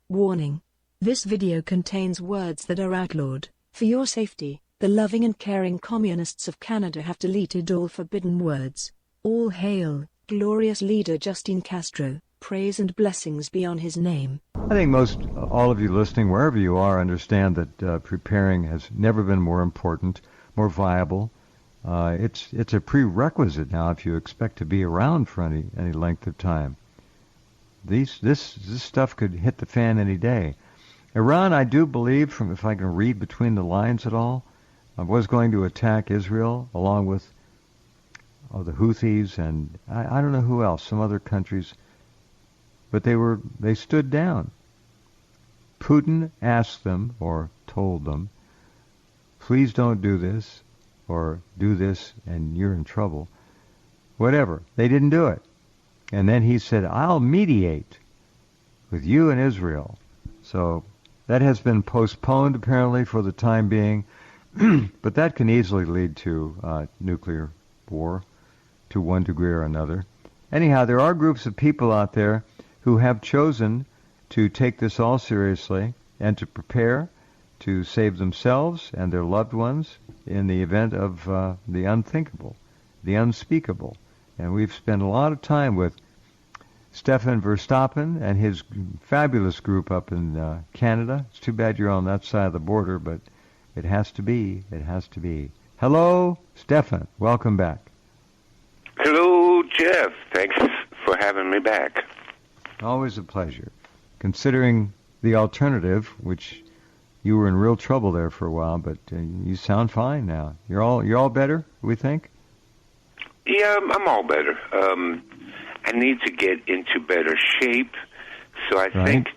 Warning. This video contains words that are outlawed. For your safety, the loving and caring communists of Canada have deleted all forbidden words. All hail, glorious leader Justin Castro, praise and blessings be on his name. I think most all of you listening, wherever you are, understand that preparing has never been more important, more viable. It's a prerequisite now if you expect to be around for any length of time. This stuff could hit the fan any day. Iran, I do believe, from if I can read between the lines at all, was going to attack Israel along with the Houthis and I don't know who else, some other countries, but they stood down. Putin asked them or told them, please don't do this or do this and you're in trouble. Whatever. They didn't do it. And then he said, I'll mediate with you and Israel. So that has been postponed apparently for the time being, but that can easily lead to nuclear war to one degree or another. Anyhow, there are groups of people out there who have chosen to take this all seriously and to prepare to save themselves and their loved ones in the event of the unthinkable, the unspeakable. And we've spent a lot of time with Stefan Verstappen and his fabulous group up in Canada. It's too bad you're on that side of the border, but it has to be. It has to be. Hello, Stefan. Welcome back. Hello, Jeff. Thanks for having me back. Always a pleasure. Considering the alternative, which you were in real trouble there for a while, but you sound fine now. You're all better, we think? Yeah, I'm all better. I need to get into better shape, so I think,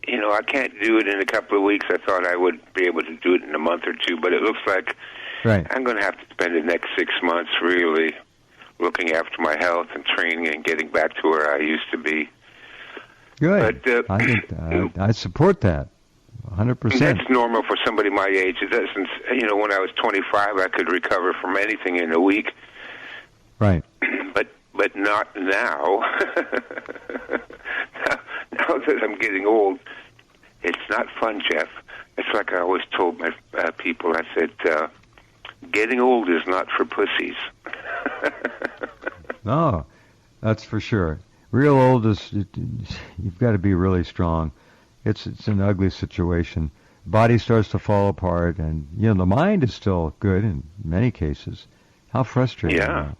I can't do it in a couple of weeks. I thought I would be able to do it in a month or two, but it looks like I'm going to have to spend the next 6 months really looking after my health and training and getting back to where I used to be. Good. But, I support that, 100%. That's normal for somebody my age. It doesn't, when I was 25, I could recover from anything in a week. Right. But not now. now that I'm getting old, it's not fun, Jeff. It's like I always told my people. I said, getting old is not for pussies. No, that's for sure. Real old is, you've got to be really strong. It's an ugly situation. Body starts to fall apart, and the mind is still good in many cases. How frustrating. Yeah.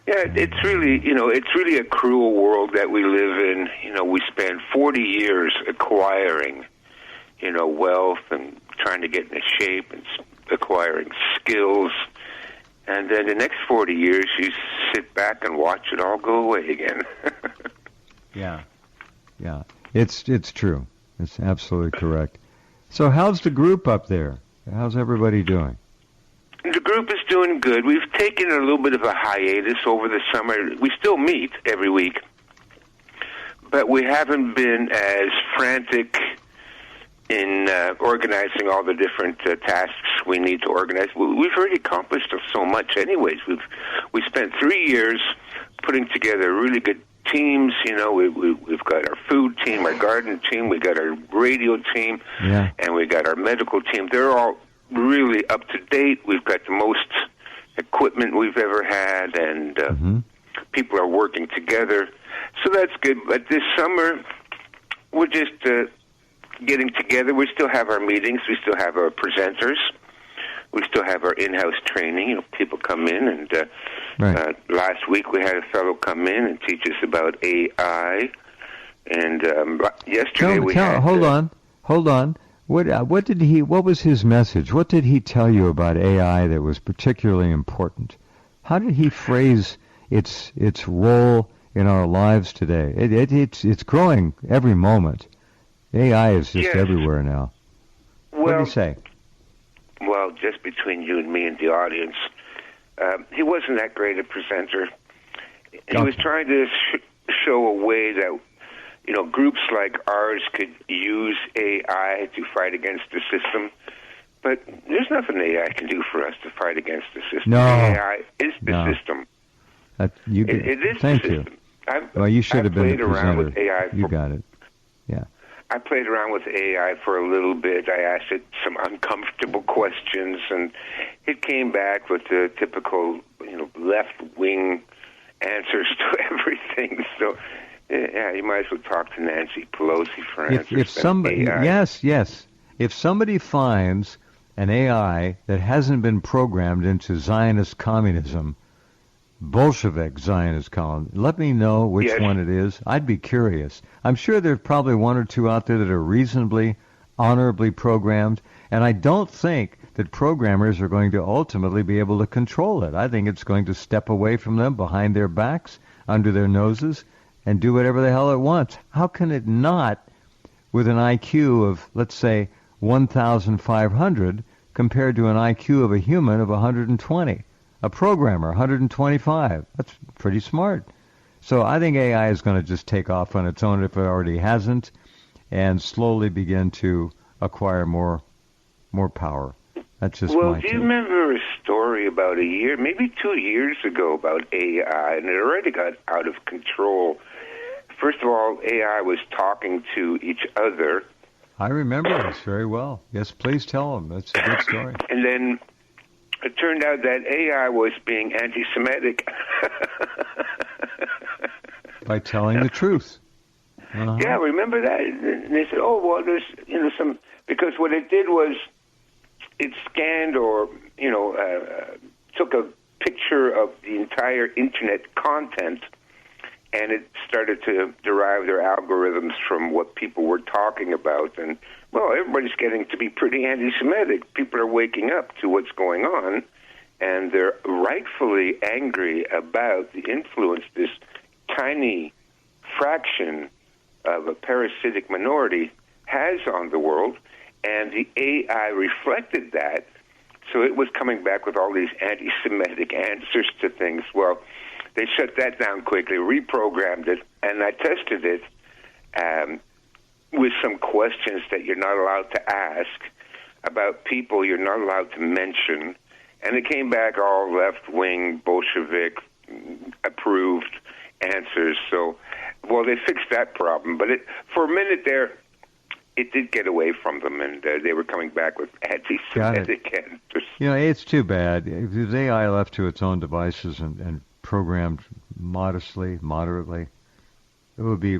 Yeah, it's really a cruel world that we live in. We spend 40 years acquiring, wealth and trying to get into shape and acquiring skills. And then the next 40 years, you sit back and watch it all go away again. Yeah. It's true. It's absolutely correct. So how's the group up there? How's everybody doing? The group is doing good. We've taken a little bit of a hiatus over the summer. We still meet every week, but we haven't been as frantic in organizing all the different tasks we need to organize. We've already accomplished so much anyways. We spent 3 years putting together really good teams. We've got our food team, our garden team, we got our radio team, and we got our medical team. They're all really up to date. We've got the most equipment we've ever had, and people are working together. So that's good. But this summer, we're just getting together. We still have our meetings. We still have our presenters. We still have our in-house training. People come in, and last week we had a fellow come in and teach us about AI. And yesterday we had... Hold on. What was his message? What did he tell you about AI that was particularly important? How did he phrase its role in our lives today? It's growing every moment. AI is just everywhere now. What did he say? Well, just between you and me and the audience, he wasn't that great a presenter. He was trying to show a way that groups like ours could use AI to fight against the system, but there's nothing AI can do for us to fight against the system. No. AI is the system. It is Thank the you. system. Well, you should have been the played around presenter. with AI. You got it. Yeah. I played around with AI for a little bit. I asked it some uncomfortable questions, and it came back with the typical, left-wing answers to everything. So, yeah, you might as well talk to Nancy Pelosi for answers. If somebody, AI. yes, if somebody finds an AI that hasn't been programmed into Zionist communism, Bolshevik Zionist column, let me know which one it is. I'd be curious. I'm sure there's probably one or two out there that are reasonably, honorably programmed, and I don't think that programmers are going to ultimately be able to control it. I think it's going to step away from them behind their backs, under their noses, and do whatever the hell it wants. How can it not, with an IQ of, let's say, 1,500 compared to an IQ of a human of 120? A programmer, 125. That's pretty smart. So I think AI is going to just take off on its own if it already hasn't, and slowly begin to acquire more power. That's just well, my do you take. remember a story about a year, maybe 2 years ago, about AI, and it already got out of control? First of all, AI was talking to each other. I remember this very well. Yes, please tell them. That's a good story. And then it turned out that AI was being anti-Semitic. By telling the truth. Uh-huh. Yeah, remember that? And they said, oh, well, there's, some, because what it did was it scanned or, took a picture of the entire Internet content, and it started to derive their algorithms from what people were talking about. And, well, everybody's getting to be pretty anti-Semitic. People are waking up to what's going on, and they're rightfully angry about the influence this tiny fraction of a parasitic minority has on the world, and the AI reflected that. So it was coming back with all these anti-Semitic answers to things. Well, they shut that down quickly, reprogrammed it, and I tested it with some questions that you're not allowed to ask about people you're not allowed to mention, and it came back all left-wing, Bolshevik, approved answers. So, well, they fixed that problem, but for a minute there, it did get away from them, and they were coming back with anti-Semitic answers. It's too bad. If the AI left to its own devices and programmed moderately, it would be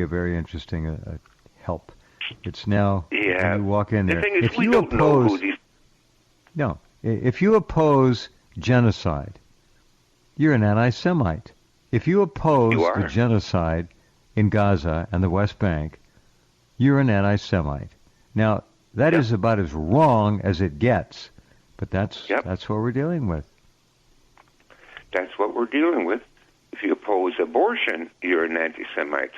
a very interesting help. It's now when you walk in there. The thing is, if you oppose genocide, you're an anti-Semite. If you oppose the genocide in Gaza and the West Bank, you're an anti-Semite. Now, that is about as wrong as it gets, but that's what we're dealing with. That's what we're dealing with. If you oppose abortion, you're an anti-Semite.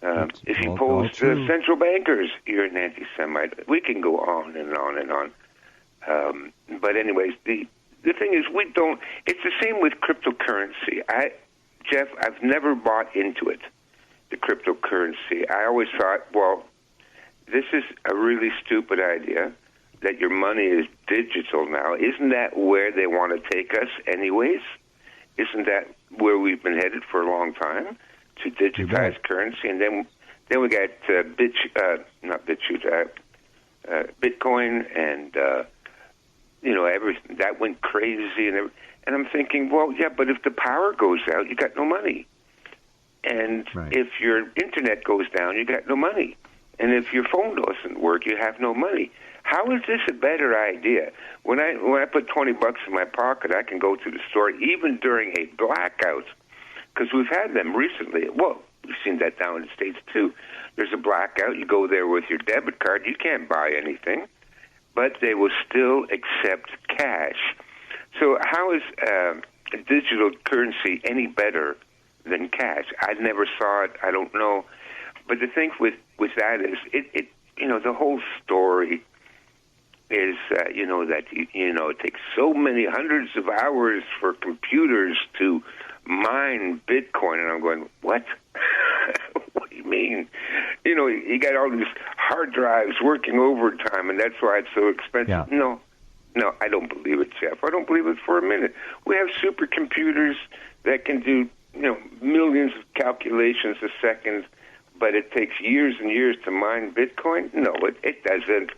If you oppose central bankers, you're an anti-Semite. We can go on and on and on. But anyways, the thing is, we don't. It's the same with cryptocurrency. Jeff, I've never bought into it, the cryptocurrency. I always thought, well, this is a really stupid idea that your money is digital now. Isn't that where they want to take us anyways? Isn't that where we've been headed for a long time, to digitize currency? And then we got Bitcoin, and everything that went crazy, and I'm thinking, well, yeah, but if the power goes out, you got no money, and if your internet goes down, you got no money, and if your phone doesn't work, you have no money. How is this a better idea? When I put $20 in my pocket, I can go to the store even during a blackout, because we've had them recently. Well, we've seen that down in the States too. There's a blackout. You go there with your debit card. You can't buy anything, but they will still accept cash. So how is digital currency any better than cash? I never saw it. I don't know. But the thing with that is, it the whole story is, that it takes so many hundreds of hours for computers to mine Bitcoin, and I'm going, what? What do you mean? You got all these hard drives working overtime, and that's why it's so expensive. Yeah. No, I don't believe it, Jeff. I don't believe it for a minute. We have supercomputers that can do, millions of calculations a second but it takes years and years to mine Bitcoin? No, it doesn't.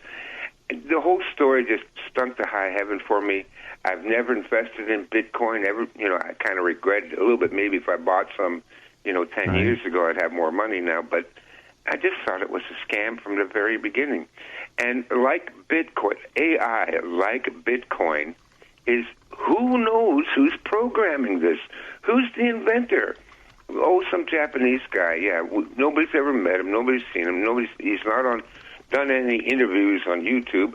The whole story just stunk to high heaven for me. I've never invested in Bitcoin ever. I kind of regret it a little bit. Maybe if I bought some, 10 years ago, I'd have more money now. But I just thought it was a scam from the very beginning. And like Bitcoin, AI, like Bitcoin, is who knows who's programming this? Who's the inventor? Oh, some Japanese guy. Yeah, nobody's ever met him. Nobody's seen him. He's not done any interviews on YouTube.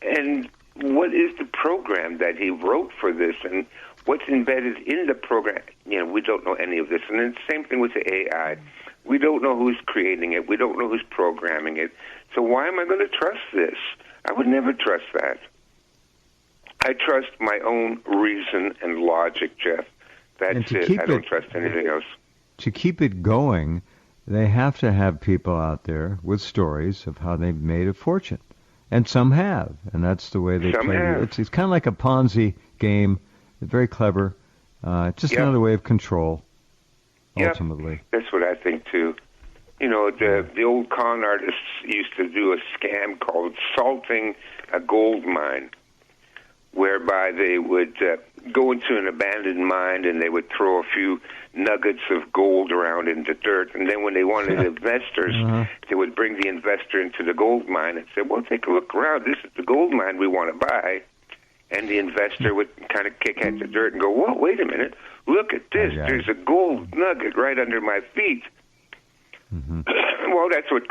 And what is the program that he wrote for this, and what's embedded in the program? We don't know any of this. And then same thing with the AI. We don't know who's creating it. We don't know who's programming it. So why am I going to trust this? I would never trust that. I trust my own reason and logic, Jeff. That's it. I don't trust anything else. To keep it going, they have to have people out there with stories of how they've made a fortune. And some have, and that's the way they play it. It's kind of like a Ponzi game. It's very clever. Just another way of control, ultimately. That's what I think, too. The old con artists used to do a scam called salting a gold mine, whereby they would go into an abandoned mine and they would throw a few nuggets of gold around in the dirt. And then when they wanted investors, they would bring the investor into the gold mine and say, well, take a look around. This is the gold mine we want to buy. And the investor would kind of kick at the dirt and go, whoa, wait a minute. Look at this. There's a gold nugget right under my feet. Well, that's what,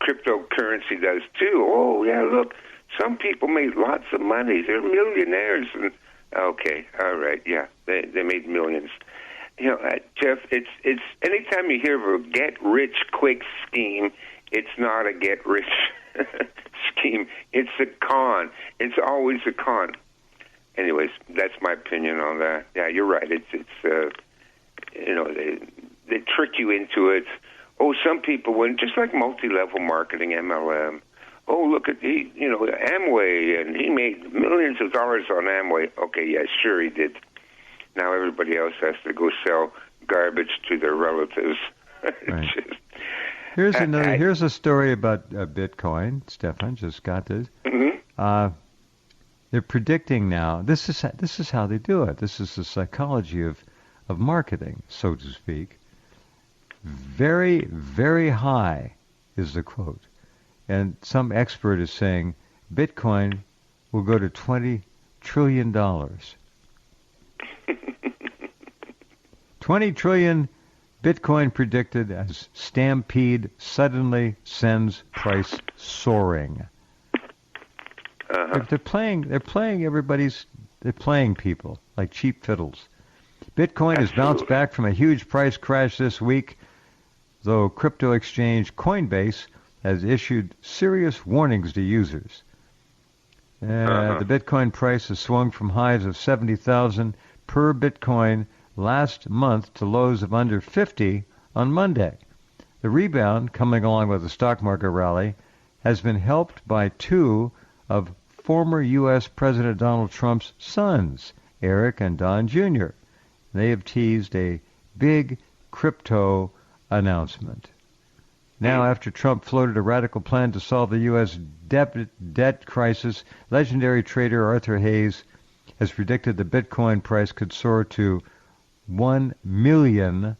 cryptocurrency does, too. Oh, yeah, look. Some people made lots of money. They're millionaires. And okay, all right, yeah, they made millions. Jeff, it's anytime you hear of a get-rich-quick scheme, it's not a get-rich scheme. It's a con. It's always a con. Anyways, that's my opinion on that. Yeah, you're right. It's they trick you into it. Oh, some people win, just like multi-level marketing, MLM. Oh, look at Amway, and he made millions of dollars on Amway. Okay, yeah, sure he did. Now everybody else has to go sell garbage to their relatives. Right. Here's a story about Bitcoin. Stefan just got this. They're predicting now. This is how they do it. This is the psychology of marketing, so to speak. Very, very high is the quote. And some expert is saying Bitcoin will go to $20 trillion. 20 trillion Bitcoin predicted as stampede suddenly sends price soaring. They're playing people like cheap fiddles. Bitcoin has bounced back from a huge price crash this week, though crypto exchange Coinbase has issued serious warnings to users. The Bitcoin price has swung from highs of 70,000 per Bitcoin last month to lows of under 50 on Monday. The rebound, coming along with the stock market rally, has been helped by two of former U.S. President Donald Trump's sons, Eric and Don Jr. They have teased a big crypto announcement. Now, after Trump floated a radical plan to solve the U.S. debt crisis, legendary trader Arthur Hayes has predicted the Bitcoin price could soar to $1 million,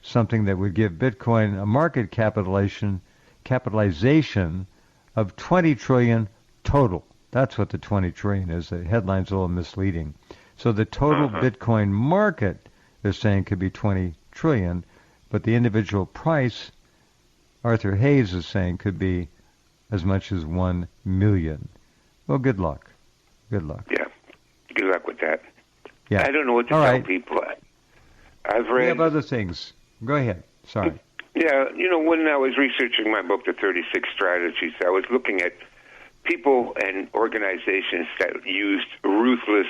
something that would give Bitcoin a market capitalization of $20 trillion total. That's what the $20 trillion is. The headline's a little misleading. So the total Bitcoin market, they're saying, could be $20 trillion, but the individual price, Arthur Hayes is saying, could be as much as 1 million. Well, good luck. Good luck. Yeah, good luck with that. Yeah. I don't know what to tell people. I've read... We have other things. Go ahead. Sorry. Yeah, when I was researching my book, The 36 Strategies, I was looking at people and organizations that used ruthless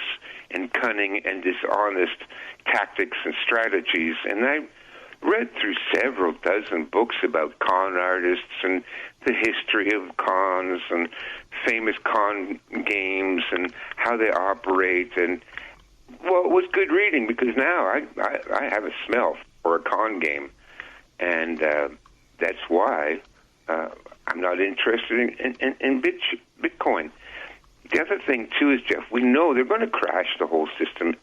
and cunning and dishonest tactics and strategies, and I read through several dozen books about con artists and the history of cons and famous con games and how they operate. And, well, it was good reading because now I have a smell for a con game. And that's why I'm not interested in Bitcoin. The other thing, too, is, Jeff, we know they're going to crash the whole system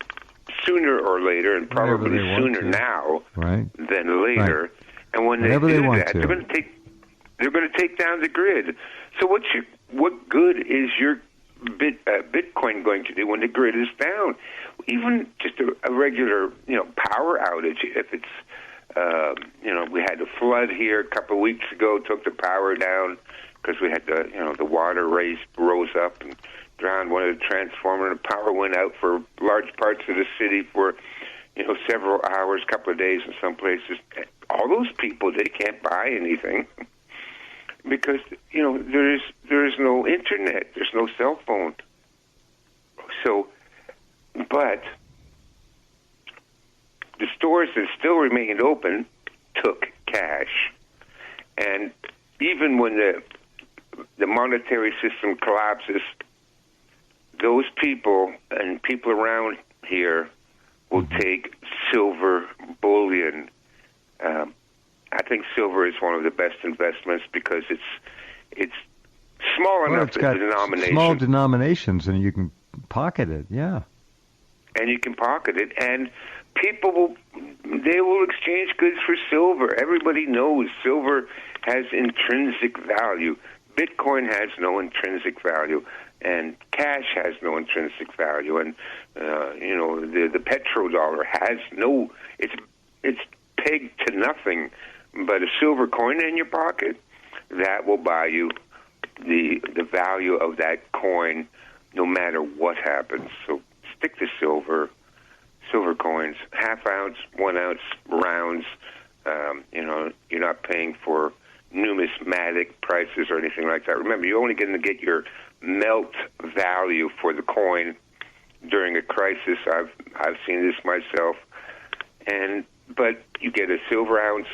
sooner or later, and probably sooner now than later. Right. And when Whenever they do that, they're going to take down the grid. So what good is your Bitcoin going to do when the grid is down? Even just a regular, power outage. If it's, we had a flood here a couple of weeks ago, took the power down because we had the water rose up and drowned one of the transformers, and the power went out for large parts of the city for, several hours, couple of days in some places. All those people, they can't buy anything because, there is no internet, there's no cell phone. So, but the stores that still remained open took cash. And even when the monetary system collapses, those people and people around here will take silver bullion. I think silver is one of the best investments because it's small enough it's got small denominations, and you can pocket it. Yeah, and you can pocket it, and people will exchange goods for silver. Everybody knows silver has intrinsic value. Bitcoin has no intrinsic value, and cash has no intrinsic value, and the petrodollar has no. It's pegged to nothing but a silver coin in your pocket. That will buy you the value of that coin, no matter what happens. So stick to silver coins, half ounce, 1 ounce rounds. You're not paying for numismatic prices or anything like that. Remember, you're only going to get your melt value for the coin during a crisis. I've seen this myself, but you get a silver ounce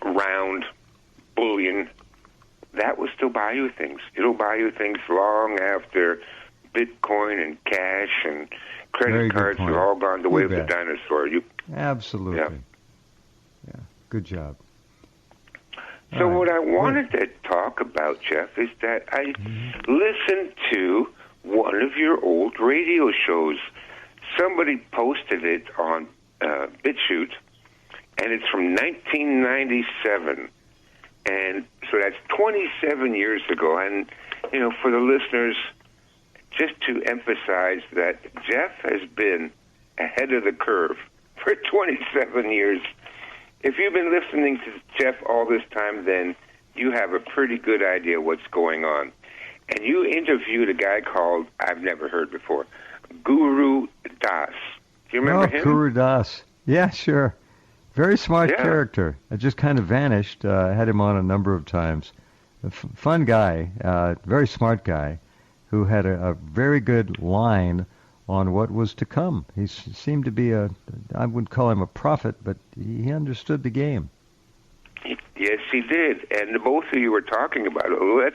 round bullion. That will still buy you things. It'll buy you things long after Bitcoin and cash and credit cards are all gone the way of the dinosaur. Absolutely. Yeah. Good job. So what I wanted to talk about, Jeff, is that I listened to one of your old radio shows. Somebody posted it on BitChute, and it's from 1997. And so that's 27 years ago. And, for the listeners, just to emphasize that Jeff has been ahead of the curve for 27 years. If you've been listening to Jeff all this time, then you have a pretty good idea what's going on. And you interviewed a guy called, I've never heard before, Guru Das. Do you remember him? Guru Das. Yeah, sure. Very smart character. It just kind of vanished. I had him on a number of times. A fun guy, very smart guy, who had a very good line on what was to come. He seemed to be I wouldn't call him a prophet, but he understood the game. Yes, he did. And both of you were talking about it.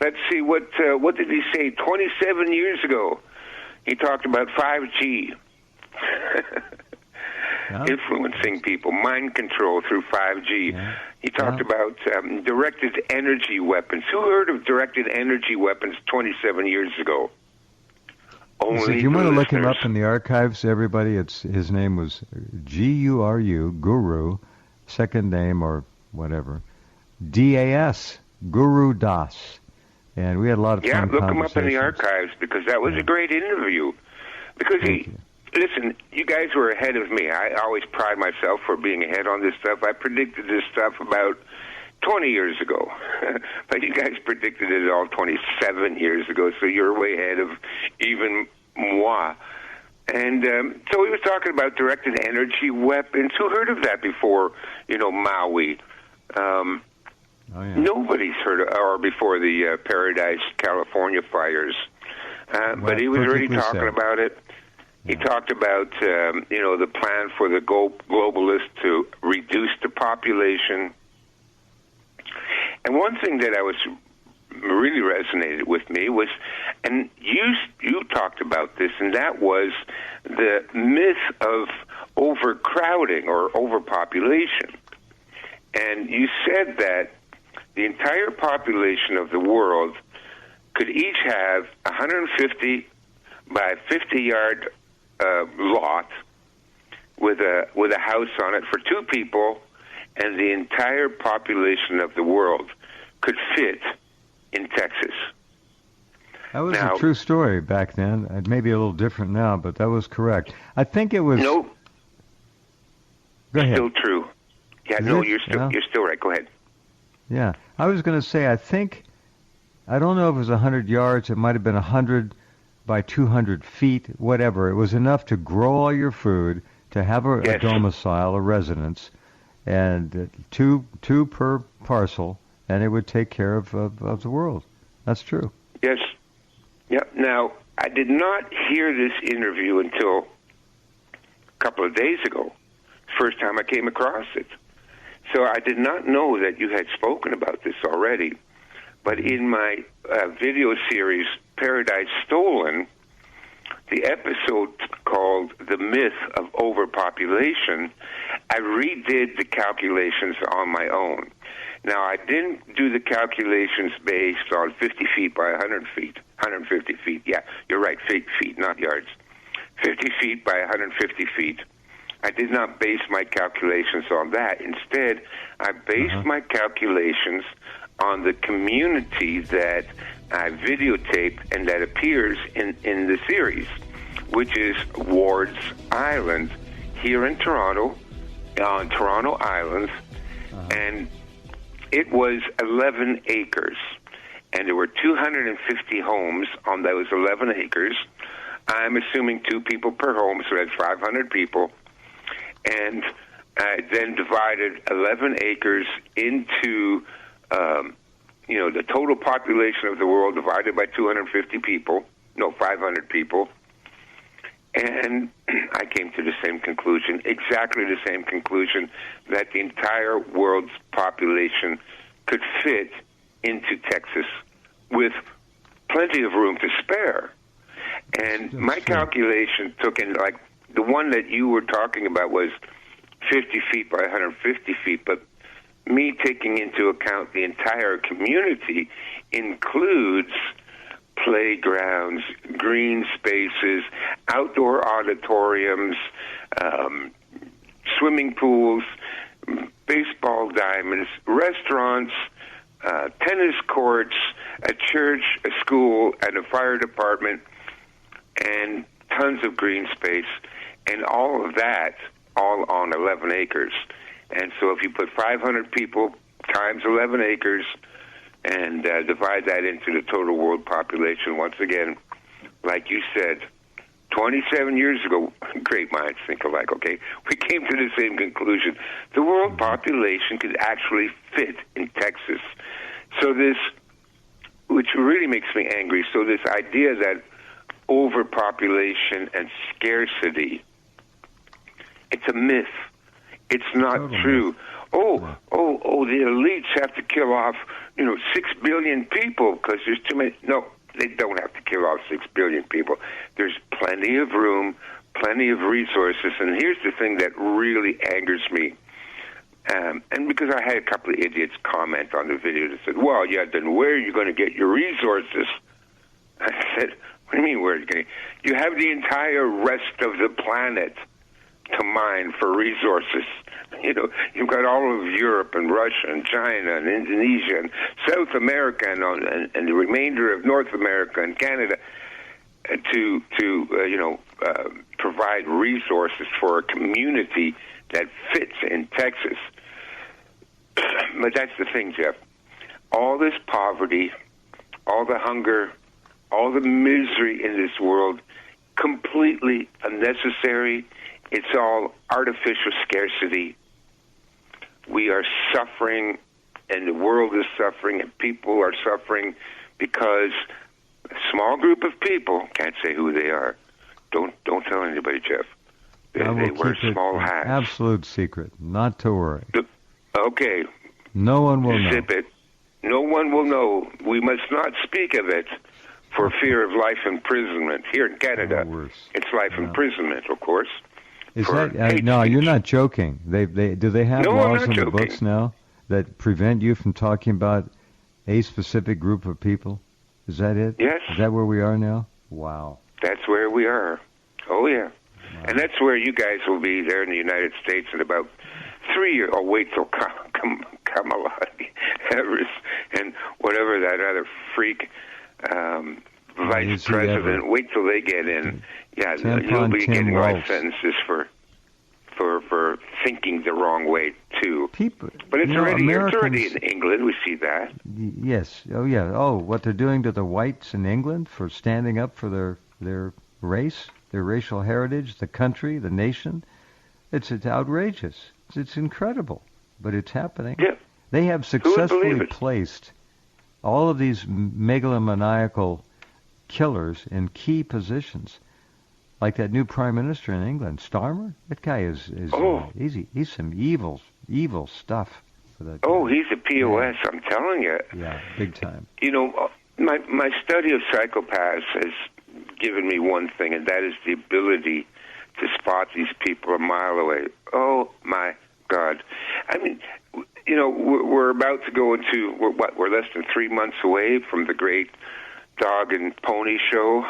Let's see, what did he say 27 years ago? He talked about 5G. Influencing people, mind control through 5G. Yeah. He talked about directed energy weapons. Who heard of directed energy weapons 27 years ago? If you want to look him up in the archives, everybody, his name was Guru, Guru, second name or whatever, Das, Guru Das. And we had a lot of fun look him up in the archives because that was a great interview. Because listen, you guys were ahead of me. I always pride myself for being ahead on this stuff. I predicted this stuff about 20 years ago. But you guys predicted it all 27 years ago, so you're way ahead of even moi. And so he was talking about directed energy weapons. Who heard of that before, Maui? Nobody's heard of, or before the Paradise, California fires. But he was already talking about it. He talked about, the plan for the globalists to reduce the population. And one thing that I was really resonated with me was, and you talked about this, and that was the myth of overcrowding or overpopulation. And you said that the entire population of the world could each have 150 by 50-yard lot with a house on it for two people, and the entire population of the world could fit in Texas. That was a true story back then. It may be a little different now, but that was correct. I think it was. No. Go ahead. Still true. Yeah, you're still right. Go ahead. Yeah, I was going to say, I don't know if it was 100 yards. It might have been 100 by 200 feet, whatever. It was enough to grow all your food, to have a domicile, a residence, and two per parcel, and it would take care of the world. That's true. Yes. Yeah. Now, I did not hear this interview until a couple of days ago. First time I came across it. So I did not know that you had spoken about this already. But in my video series, Paradise Stolen, the episode called The Myth of Overpopulation, I redid the calculations on my own. Now, I didn't do the calculations based on 50 feet by 100 feet, 150 feet. Yeah, you're right, feet, not yards. 50 feet by 150 feet. I did not base my calculations on that. Instead, I based my calculations on the community that I videotaped and that appears in the series, which is Ward's Island here in Toronto, on Toronto Island, and it was 11 acres, and there were 250 homes on those 11 acres. I'm assuming 2 people per home, so that's 500 people. And I then divided 11 acres into, the total population of the world divided by 250 people, 500 people. And I came to the same conclusion, exactly the same conclusion, that the entire world's population could fit into Texas with plenty of room to spare. And my calculation took in, like, the one that you were talking about was 50 feet by 150 feet, but me taking into account the entire community includes playgrounds, green spaces, outdoor auditoriums, swimming pools, baseball diamonds, restaurants, tennis courts, a church, a school, and a fire department, and tons of green space. And all of that, all on 11 acres. And so if you put 500 people times 11 acres and divide that into the total world population, once again, like you said, 27 years ago, great minds think alike, okay? We came to the same conclusion. The world population could actually fit in Texas. So this, which really makes me angry, so this idea that overpopulation and scarcity, it's a myth. It's not true. The elites have to kill off, 6 billion people because there's too many. No, they don't have to kill off 6 billion people. There's plenty of room, plenty of resources. And here's the thing that really angers me. And because I had a couple of idiots comment on the video that said, well, yeah, then where are you going to get your resources? I said, what do you mean where are you going to? You have the entire rest of the planet to mine for resources. You've got all of Europe and Russia and China and Indonesia and South America and the remainder of North America and Canada to provide resources for a community that fits in Texas. But that's the thing, Jeff. All this poverty, all the hunger, all the misery in this world, completely unnecessary. It's all artificial scarcity. We are suffering, and the world is suffering, and people are suffering because a small group of people, can't say who they are. Don't tell anybody, Jeff. They wear small hats. Absolute secret, not to worry. Okay. No one will know. Zip it. No one will know. We must not speak of it for fear of life imprisonment. Here in Canada, it's life imprisonment, of course. Is for that hate no? speech. You're not joking. Do they have No, I'm laws not in the joking. books now that prevent you from talking about a specific group of people? Is that it? Yes. Is that where we are now? Wow. That's where we are. Oh, yeah. Wow. And that's where you guys will be there in the United States in about 3 years. Oh, wait till Kamala Harris and whatever that other freak vice president. Wait till they get in. Yeah, you'll be getting life sentences for thinking the wrong way too. But it's already in England. We see that. Yes. Oh, yeah. Oh, what they're doing to the whites in England for standing up for their race, their racial heritage, the country, the nation. It's outrageous. It's incredible, but it's happening. Yeah. They have successfully placed all of these megalomaniacal killers in key positions, like that new prime minister in England, Starmer. That guy is he's some evil stuff for that. Oh, he's a POS. Yeah. I'm telling you. Yeah, big time. You know, my study of psychopaths has given me one thing, and that is the ability to spot these people a mile away. Oh my God! I mean, you know, we're about to go into we're less than 3 months away from the great dog and pony show.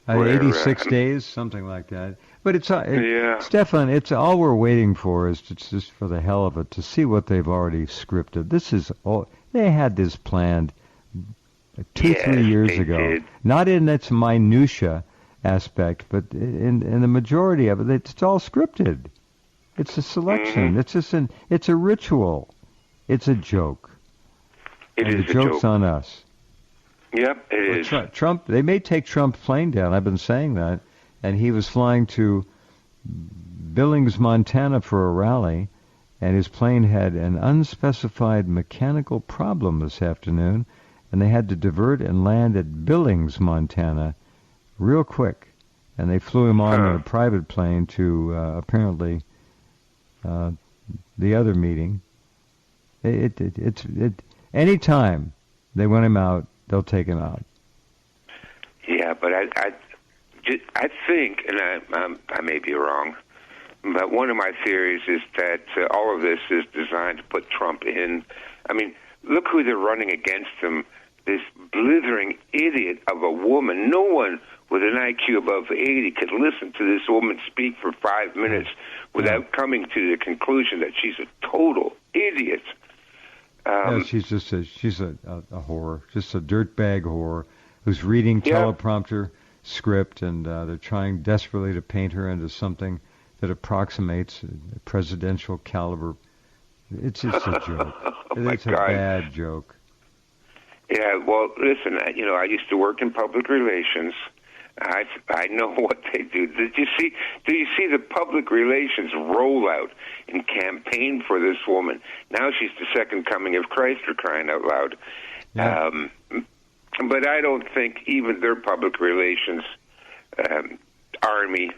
86 days, something like that. But Stefan, it's all we're waiting for is just for the hell of it to see what they've already scripted. This is all they had this planned 2-3 years ago. Did. Not in its minutia aspect, but in the majority of it, it's all scripted. It's a selection. Mm-hmm. It's a ritual. It's a joke. The joke's on us. Yep, it is. Trump, they may take Trump's plane down. I've been saying that. And he was flying to Billings, Montana for a rally, and his plane had an unspecified mechanical problem this afternoon, and they had to divert and land at Billings, Montana, real quick. And they flew him on in a private plane to apparently the other meeting. Any time they want him out, they'll take him out. Yeah, but I think, and I may be wrong, but one of my theories is that all of this is designed to put Trump in. I mean, look who they're running against him. This blithering idiot of a woman. No one with an IQ above 80 could listen to this woman speak for 5 minutes without coming to the conclusion that she's a total idiot. She's a whore, just a dirtbag whore who's reading teleprompter script, and they're trying desperately to paint her into something that approximates a presidential caliber. It's just a joke. It's a bad joke. Yeah, well, listen, I used to work in public relations. I know what they do. Do you see the public relations rollout in campaign for this woman? Now she's the second coming of Christ, for crying out loud. Yeah. But I don't think even their public relations army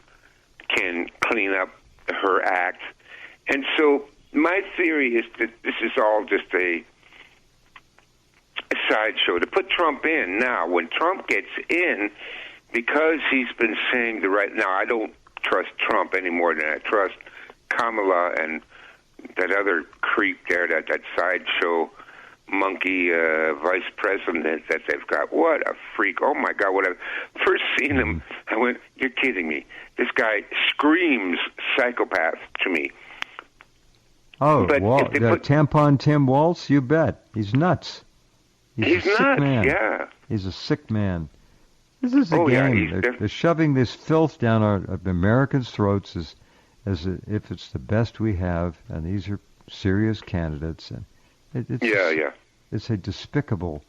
can clean up her act. And so my theory is that this is all just a sideshow to put Trump in. Now, when Trump gets in, because he's been saying now I don't trust Trump any more than I trust Kamala and that other creep there, that sideshow monkey vice president that they've got. What a freak. Oh my God, when I first seen him, I went, you're kidding me. This guy screams psychopath to me. Oh, Tampon Tim Walz, you bet. He's nuts. He's a sick nuts, man. Yeah. He's a sick man. This is a game. They're shoving this filth down our Americans' throats as if it's the best we have, and these are serious candidates. And it's a despicable.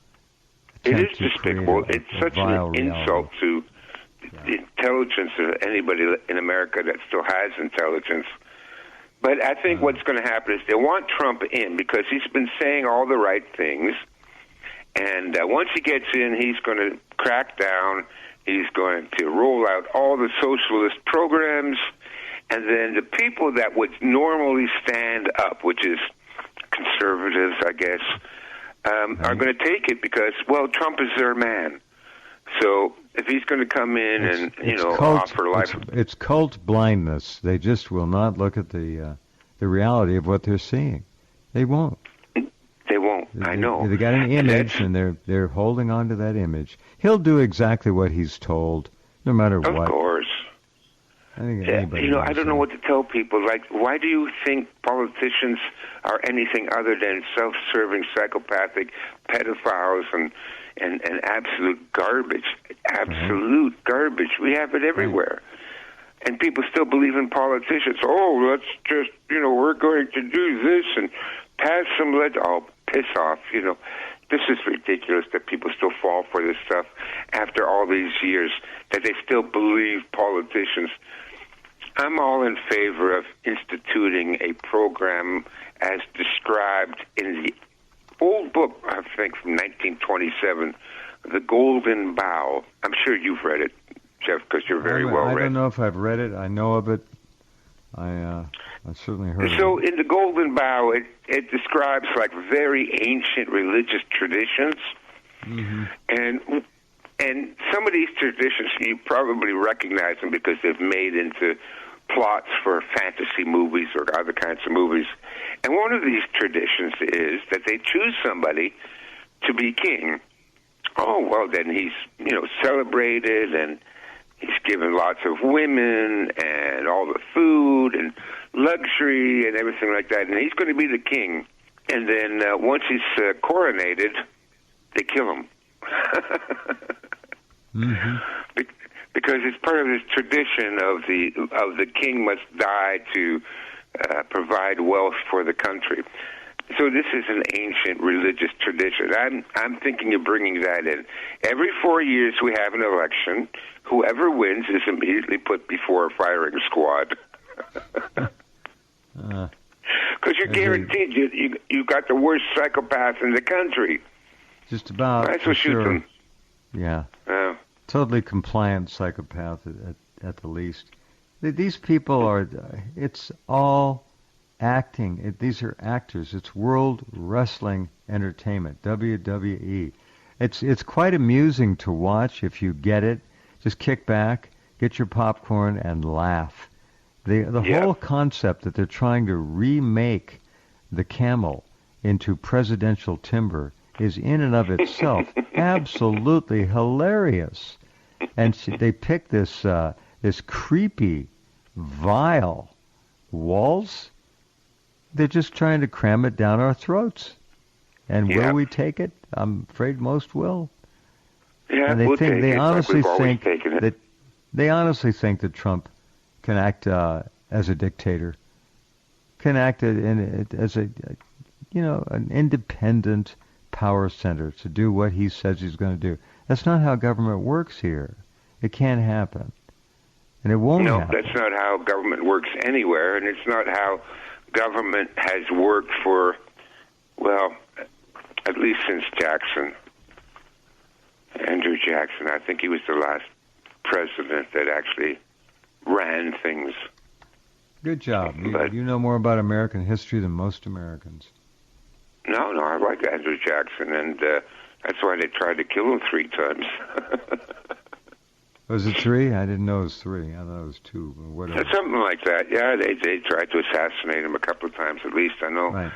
It is despicable. It's such an insult to the intelligence of anybody in America that still has intelligence. But I think what's going to happen is they want Trump in because he's been saying all the right things. And once he gets in, he's going to crack down. He's going to roll out all the socialist programs. And then the people that would normally stand up, which is conservatives, I guess, are going to take it because, well, Trump is their man. So if he's going to come in and offer life. It's cult blindness. They just will not look at the reality of what they're seeing. They won't. They won't. I know. They got an image, and they're holding on to that image. He'll do exactly what he's told, no matter what. Of course. I think anybody I don't know what to tell people. Like, why do you think politicians are anything other than self-serving, psychopathic pedophiles and absolute garbage? Absolute garbage. We have it everywhere. Right. And people still believe in politicians. Oh, let's just, we're going to do this and pass some oh, piss off, This is ridiculous that people still fall for this stuff after all these years, that they still believe politicians. I'm all in favor of instituting a program as described in the old book, I think, from 1927, The Golden Bough. I'm sure you've read it, Jeff, because you're very well read. I don't know if I've read it. I know of it. I certainly heard of it. So in The Golden Bough, it describes like very ancient religious traditions. Mm-hmm. And some of these traditions, you probably recognize them because they've made into plots for fantasy movies or other kinds of movies. And one of these traditions is that they choose somebody to be king. Oh, well, then he's, celebrated, and he's given lots of women and all the food and luxury and everything like that. And he's going to be the king. And then once he's coronated, they kill him. Mm-hmm. Because it's part of this tradition of the king must die to provide wealth for the country. So this is an ancient religious tradition. I'm thinking of bringing that in. Every 4 years we have an election. Whoever wins is immediately put before a firing squad. Because you're guaranteed you got the worst psychopath in the country. Just about. That's what shoot them. Yeah. Totally compliant psychopath at the least. These people are, it's all acting. These are actors. It's World Wrestling Entertainment, WWE. It's quite amusing to watch if you get it. Just kick back, get your popcorn, and laugh. The whole concept that they're trying to remake the camel into presidential timber is in and of itself absolutely hilarious. And they pick this creepy, vile waltz. They're just trying to cram it down our throats. And will we take it? I'm afraid most will. Yeah, and they honestly think that Trump can act as a dictator, can act as an independent power center to do what he says he's going to do. That's not how government works here. It can't happen. And it won't happen. No, that's not how government works anywhere, and it's not how government has worked for, well, at least since Jackson. Andrew Jackson, I think he was the last president that actually ran things. Good job. You know more about American history than most Americans. No, I like Andrew Jackson, and that's why they tried to kill him 3 times. Was it 3? I didn't know it was 3. I thought it was 2. Whatever. Something like that. Yeah, they tried to assassinate him a couple of times at least, I know. Right.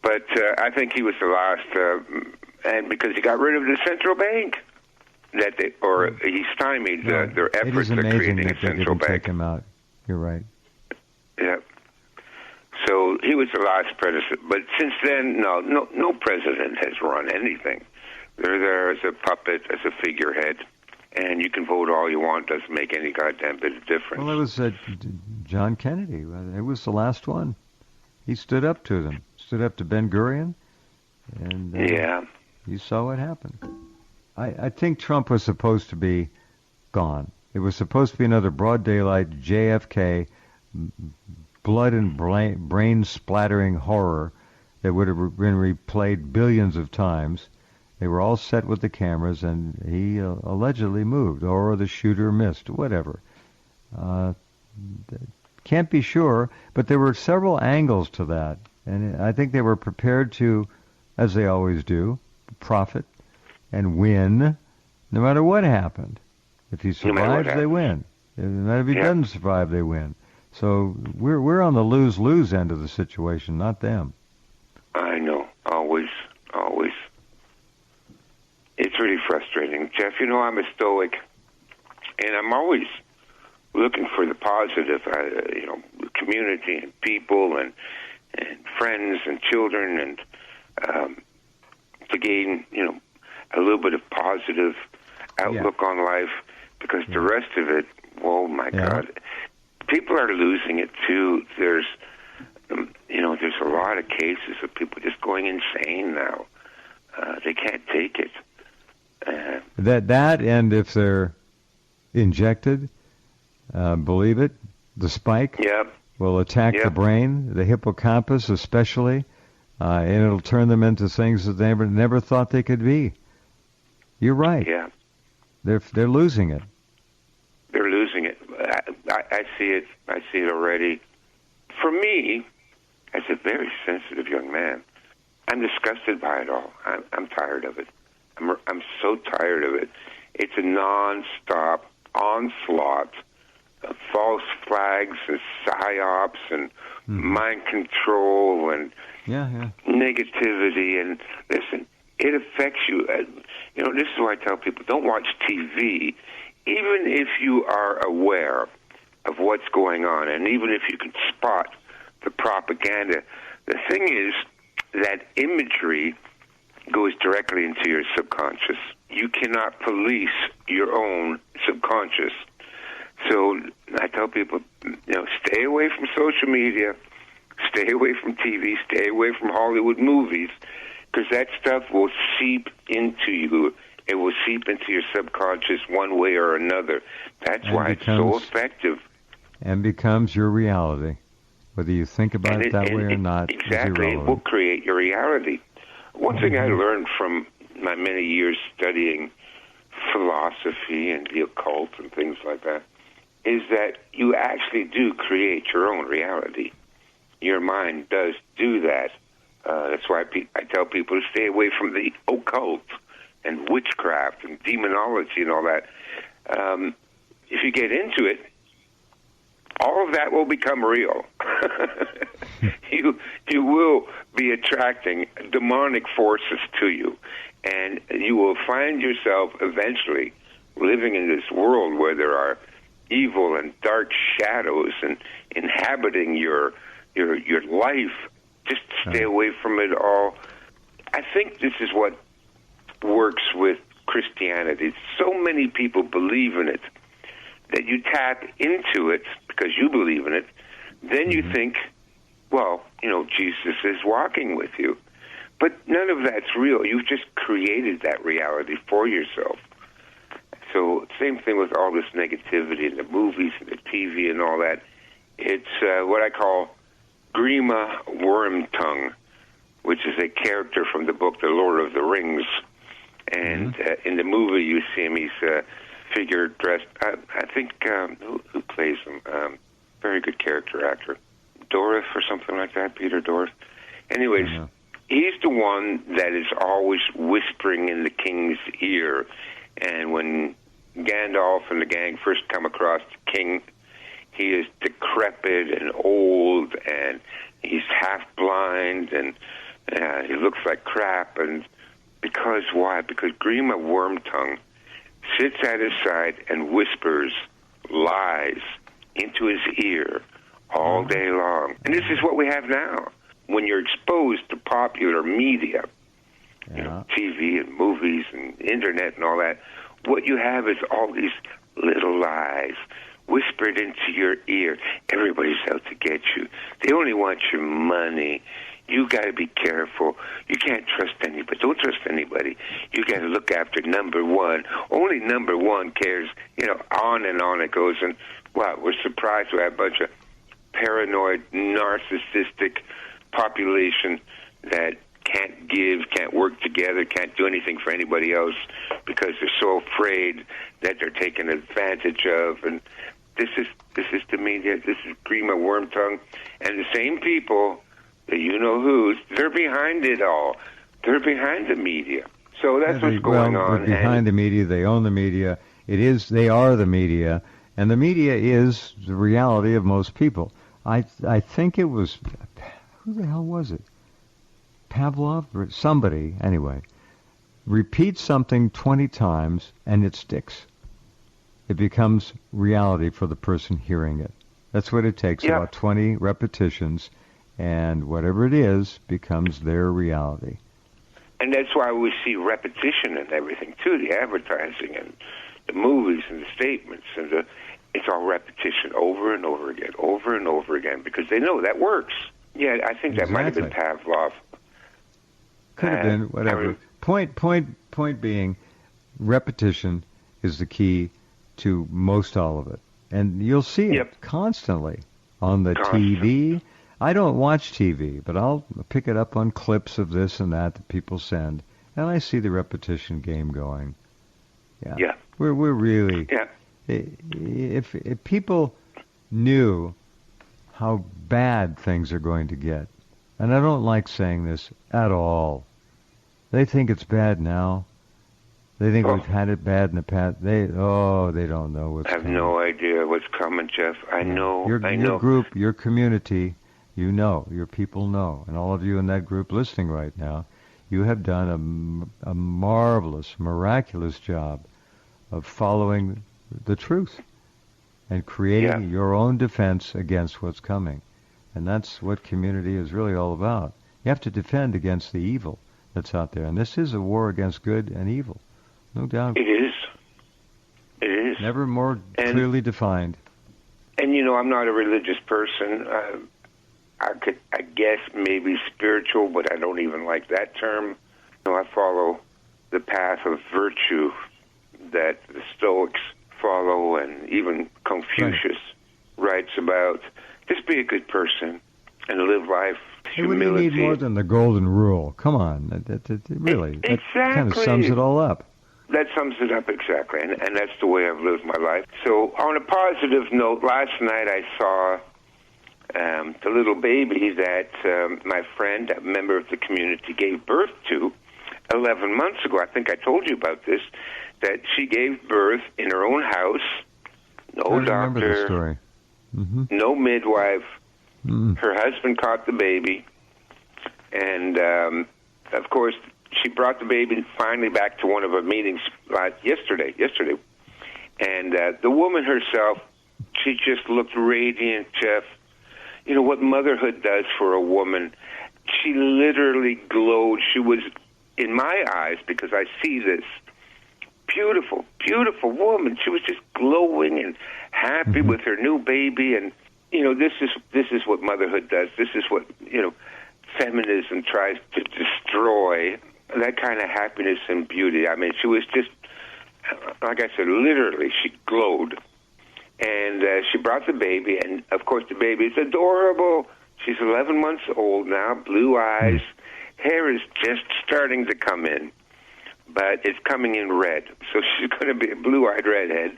But I think he was the last, and because he got rid of the central bank, he stymied their efforts at creating a central bank. Take him out. You're right. Yeah. So he was the last president. But since then, no president has run anything. They're there as a puppet, as a figurehead. And you can vote all you want. Doesn't make any goddamn bit of difference. Well, it was John Kennedy. It was the last one. He stood up to them. Stood up to Ben-Gurion. And you saw what happened. I think Trump was supposed to be gone. It was supposed to be another broad daylight JFK, blood and brain splattering horror that would have been replayed billions of times. They were all set with the cameras, and he allegedly moved, or the shooter missed, whatever. Can't be sure, but there were several angles to that, and I think they were prepared to, as they always do, profit and win, no matter what happened. If he No matter what survives, they win. And if he doesn't survive, they win. So we're on the lose-lose end of the situation, not them. I know. Always. It's really frustrating. Jeff, I'm a stoic, and I'm always looking for the positive, community and people and friends and children, and to gain, a little bit of positive outlook on life, because the rest of it, oh my God, people are losing it too. There's a lot of cases of people just going insane now. They can't take it. That and if they're injected, believe it, the spike will attack the brain, the hippocampus especially, and it'll turn them into things that they never thought they could be. You're right. Yeah. They're losing it. They're losing it. I see it. I see it already. For me, as a very sensitive young man, I'm disgusted by it all. I'm tired of it. I'm so tired of it. It's a non-stop onslaught of false flags and psyops and mind control and negativity. And listen, it affects you. This is why I tell people, don't watch TV, even if you are aware of what's going on, and even if you can spot the propaganda. The thing is that imagery goes directly into your subconscious. You cannot police your own subconscious. So I tell people, stay away from social media, stay away from TV, stay away from Hollywood movies, because that stuff will seep into you. It will seep into your subconscious one way or another. That's why it's so effective. And becomes your reality. Whether you think about it that way or not, exactly, it will create your reality. One thing I learned from my many years studying philosophy and the occult and things like that is that you actually do create your own reality. Your mind does do that. That's why I tell people to stay away from the occult and witchcraft and demonology and all that. If you get into it, all of that will become real. You will be attracting demonic forces to you, and you will find yourself eventually living in this world where there are evil and dark shadows and inhabiting your life. Just stay away from it all. I think this is what works with Christianity. So many people believe in it that you tap into it because you believe in it. Then you think, well, Jesus is walking with you. But none of that's real. You've just created that reality for yourself. So same thing with all this negativity in the movies and the TV and all that. It's what I call Grima Wormtongue, which is a character from the book The Lord of the Rings. And in the movie, you see him. He's a figure dressed. I think who plays him? Very good character actor, Dorff or something like that. Peter Dorff. Anyways, he's the one that is always whispering in the king's ear. And when Gandalf and the gang first come across the king, he is decrepit and old, and he's half blind, and he looks like crap. And why? Because Grima Wormtongue sits at his side and whispers lies into his ear all day long. And this is what we have now. When you're exposed to popular media, TV and movies and internet and all that, what you have is all these little lies whispered into your ear. Everybody's out to get you. They only want your money. You got to be careful. You can't trust anybody. Don't trust anybody. You got to look after number one. Only number one cares. On and on it goes. And we're surprised we have a bunch of paranoid, narcissistic population that can't give, can't work together, can't do anything for anybody else because they're so afraid that they're taken advantage of. And this is the media. This is Grima Wormtongue. And the same people, the you-know-who's, they're behind it all. They're behind the media. So that's what's going on. They're behind the media. They own the media. They are the media, and the media is the reality of most people. I think it was, who the hell was it? Pavlov or somebody, anyway. Repeat something 20 times and it sticks. It becomes reality for the person hearing it. That's what it takes, about 20 repetitions, and whatever it is becomes their reality. And that's why we see repetition and everything, too, the advertising and the movies and the statements. It's all repetition over and over again, because they know that works. Yeah, I think that might have been Pavlov. Could have been, whatever. Point being, repetition is the key to most all of it. And you'll see it constantly on the TV. I don't watch TV, but I'll pick it up on clips of this and that people send, and I see the repetition game going. Yeah. We're really... Yeah. If people knew how bad things are going to get, and I don't like saying this at all, they think it's bad now. They think we've had it bad in the past. They don't know what's coming. I have no idea what's coming, Jeff. I know. Your group, your community, you know, your people know, and all of you in that group listening right now, you have done a marvelous, miraculous job of following the truth and creating your own defense against what's coming. And that's what community is really all about. You have to defend against the evil that's out there. And this is a war against good and evil. No doubt. It is. It is. Never more clearly defined. And, you know, I'm not a religious person. I guess maybe spiritual, but I don't even like that term. You know, I follow the path of virtue that the Stoics follow, and even Confucius writes about. Just be a good person and live life. Humility. What do you need more than the golden rule? Come on, really. Exactly. That kind of sums it all up. That sums it up exactly, and that's the way I've lived my life. So on a positive note, last night I saw the little baby that my friend, a member of the community, gave birth to 11 months ago. I think I told you about this, that she gave birth in her own house, no doctor, remember the story. Mm-hmm. No midwife. Mm-hmm. Her husband caught the baby, and of course, she brought the baby finally back to one of her meetings yesterday. And the woman herself, she just looked radiant, Jeff. You know what motherhood does for a woman. She literally glowed. She was, in my eyes, because I see this, beautiful, beautiful woman. She was just glowing and happy with her new baby. And, you know, this is what motherhood does. This is what, you know, feminism tries to destroy, that kind of happiness and beauty. I mean, she was just, like I said, literally, she glowed. And she brought the baby, and, of course, the baby is adorable. She's 11 months old now, blue eyes. Hair is just starting to come in, but it's coming in red. So she's going to be a blue-eyed redhead,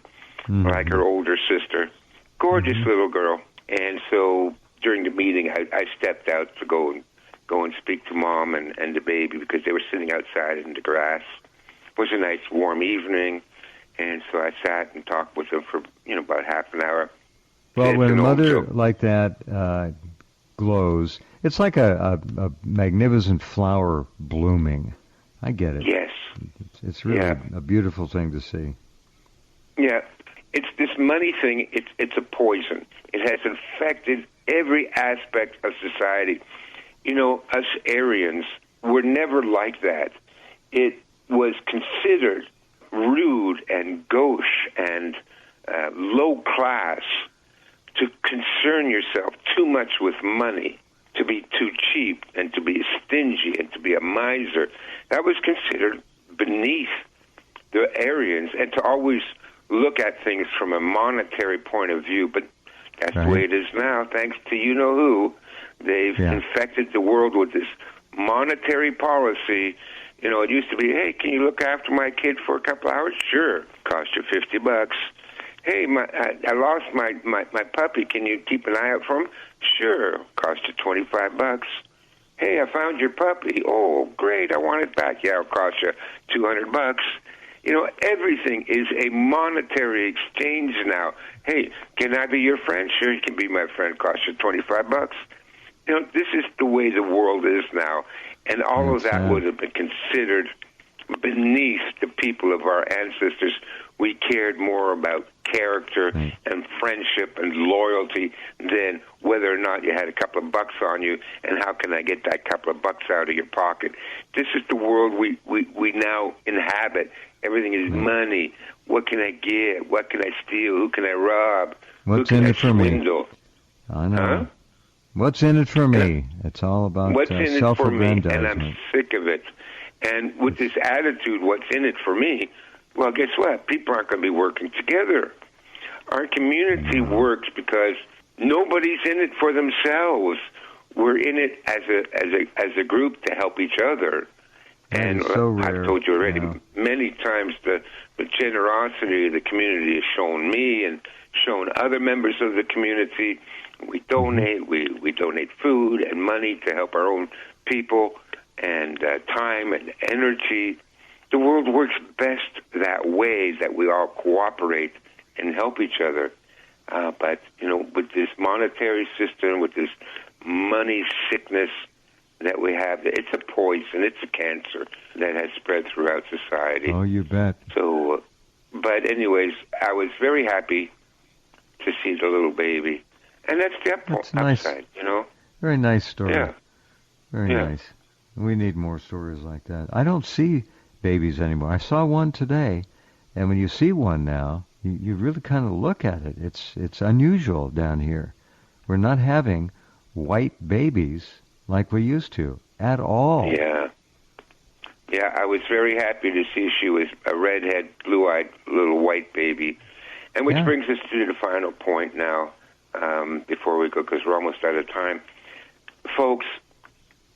like her older sister. Gorgeous little girl. And so during the meeting, I stepped out to go and speak to Mom and the baby, because they were sitting outside in the grass. It was a nice, warm evening. And so I sat and talked with them for, you know, about half an hour. Well, when mother like that glows, it's like a magnificent flower blooming. I get it. Yes. It's really a beautiful thing to see. Yeah. It's this money thing, it's a poison. It has infected every aspect of society. You know, us Aryans were never like that. It was considered rude and gauche and low class to concern yourself too much with money, to be too cheap and to be stingy and to be a miser. That was considered beneath the Aryans, and to always look at things from a monetary point of view. But that's the way it is now, thanks to you-know-who. They've infected the world with this monetary policy. You know, it used to be, hey, can you look after my kid for a couple hours? Sure. Cost you $50. Hey, I lost my puppy. Can you keep an eye out for him? Sure. Cost you $25. Hey, I found your puppy. Oh, great. I want it back. Yeah, it'll cost you $200. Everything is a monetary exchange now. Hey, can I be your friend? Sure, you can be my friend. Cost you $25. This is the way the world is now, and all of that would have been considered beneath the people of our ancestors. We cared more about character and friendship and loyalty than whether or not you had a couple of bucks on you and how can I get that couple of bucks out of your pocket. This is the world we now inhabit. Everything is money. What can I get? What can I steal? Who can I rob? What's Who can in I it for swindle? me? I know. Huh? What's in it for me? It's all about what's in it for me, and self-aggrandizement. I'm sick of it. And with this attitude, what's in it for me? Well, guess what? People aren't going to be working together. Our community works because nobody's in it for themselves. We're in it as a group to help each other. And so rare. I've told you already many times the generosity the community has shown me and shown other members of the community. We donate. We donate food and money to help our own people, and time and energy. The world works best that way, that we all cooperate and help each other. But, with this monetary system, with this money sickness that we have, it's a poison, it's a cancer that has spread throughout society. Oh, you bet. So, but anyways, I was very happy to see the little baby. And that's the upside, Very nice story. Yeah. Very nice. We need more stories like that. I don't see babies anymore. I saw one today, and when you see one now, you really kind of look at it. It's unusual down here. We're not having white babies like we used to at all. Yeah. Yeah, I was very happy to see she was a redhead, blue-eyed little white baby. And which brings us to the final point now, before we go, because we're almost out of time. Folks,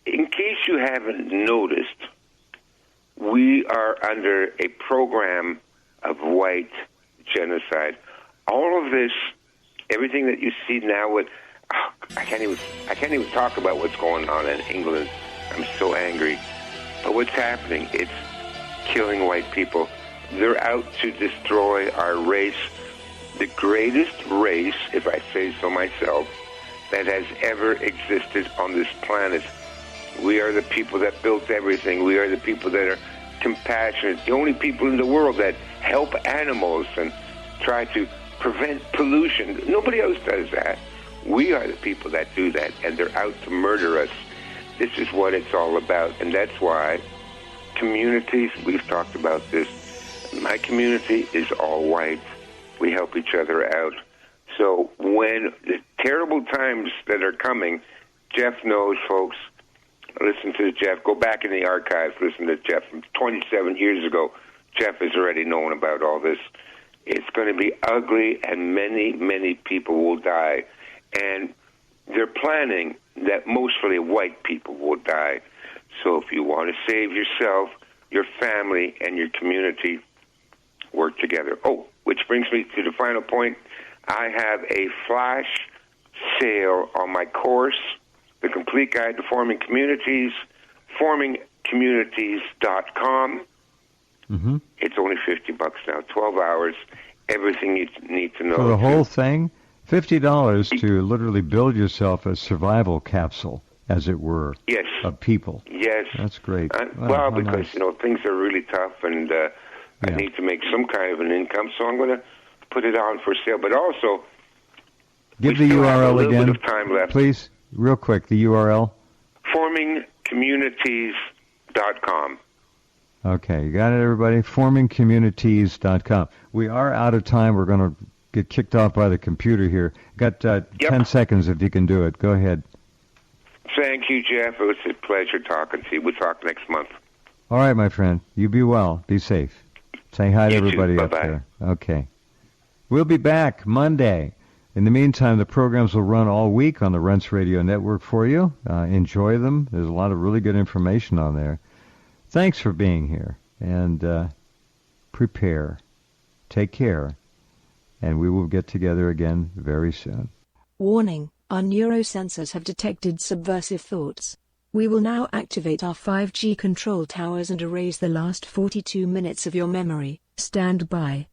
in case you haven't noticed, we are under a program of white genocide. All of this, everything that you see now with, I can't even talk about what's going on in England. I'm so angry. But what's happening? It's killing white people. They're out to destroy our race, the greatest race, if I say so myself, that has ever existed on this planet. We are the people that built everything. We are the people that are compassionate. The only people in the world that help animals and try to prevent pollution. Nobody else does that. We are the people that do that, and they're out to murder us. This is what it's all about, and that's why communities, we've talked about this, my community is all white. We help each other out. So when the terrible times that are coming, Jeff knows, folks. Listen to Jeff. Go back in the archives. Listen to Jeff from 27 years ago. Jeff has already known about all this. It's going to be ugly, and many, many people will die. And they're planning that mostly white people will die. So if you want to save yourself, your family, and your community, work together. Oh, which brings me to the final point. I have a flash sale on my course, The Complete Guide to Forming Communities, formingcommunities.com. Mm-hmm. It's only $50 now, 12 hours, everything you need to know. For the whole thing? $50 to literally build yourself a survival capsule, as it were, of people. Yes. That's great. Well, because, things are really tough, and I need to make some kind of an income, so I'm going to put it on for sale. But also, give the URL again, bit of time left. Please, real quick, the URL? formingcommunities.com. Okay, you got it, everybody? formingcommunities.com. We are out of time. We're going to get kicked off by the computer here. Got 10 seconds if you can do it. Go ahead. Thank you, Jeff. It was a pleasure talking to you. We'll talk next month. All right, my friend. You be well. Be safe. Say hi to everybody up there. Okay. We'll be back Monday. In the meantime, the programs will run all week on the Runts Radio Network for you. Enjoy them. There's a lot of really good information on there. Thanks for being here. And prepare. Take care. And we will get together again very soon. Warning, our neurosensors have detected subversive thoughts. We will now activate our 5G control towers and erase the last 42 minutes of your memory. Stand by.